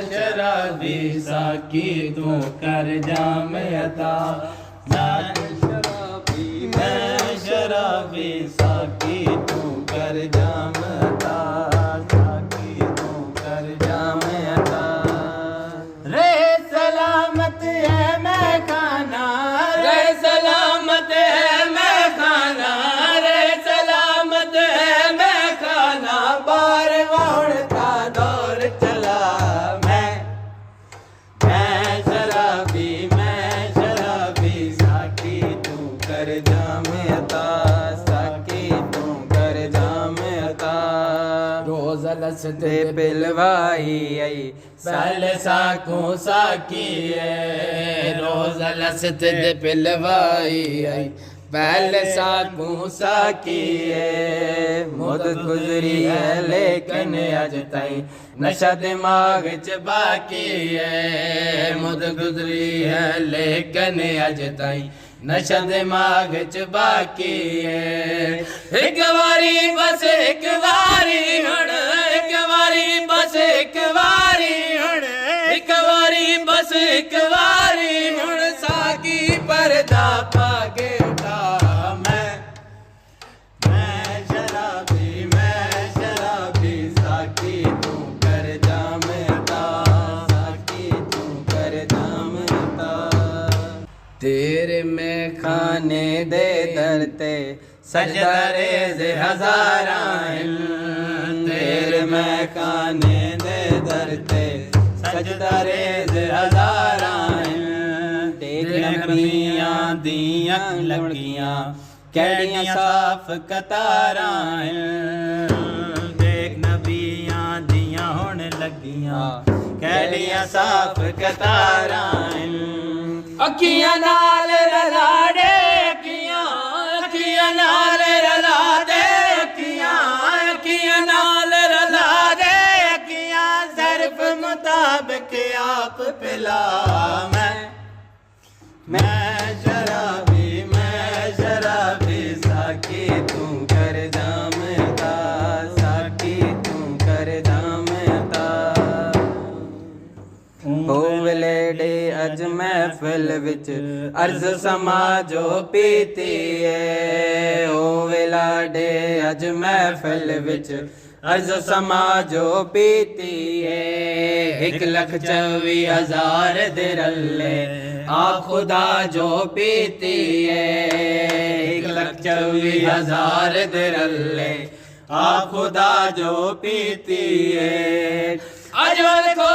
शराबी साकी तू कर जाम अता मैं शराबी साकी तू कर जाम अता साकी तू कर जाम अता रे सलामत है मैं खाना रे सलामत है मैं खाना रे सलामत है मैं खाना बार वाउड़ता दौर चला मैं शराबी साकी तू कर जाम अता साकी तू कर जाम अता रोज लसते पिलवाई आई साल साकू साकी रोज लसते पिलवाई आई पहले साकू साकी मुद गुजरी है लेकिन अज ताई नशा दिमाग च बाकी मुद गुजरी है लेकिन अज ताई नशा दिमाग च बाकी एक बारी बस एक बारी हुण एक बारी बस एक बारी हुण एक बारी बस एक बारी हुण साकी पर्दा पागे उठा मैं शराबी साकी तू कर जाम अता साकी तू कर जाम अता तेरे में खाने दे दरते सजदा रेज़ हज़ारा तेरे में खाने दे दरते सजदा रेज़ हज़ारा देख नबियां दियां लगियां कैड़ियां साफ कतारां देख नबियां दियां होण लगियां कैड़ियां साफ कतारां अखियां नाल रला दे अखियां नाल रला दे अखियां नाल रला दे अखियां ज़र्फ़ मुताबिक आप पिला मैं शराबी साकी तू कर जाम अता साकी तू कर जाम अता होवले डे अज महफिल विच अर्ज समाजो पीती होवला डे अज महफिल विच अर्ज समाजो पीती 1,24,000 दिरल्ले आ खुदा जो पीती 1,24,000 दिरल्ले आ खुदा जो पीती अजवल को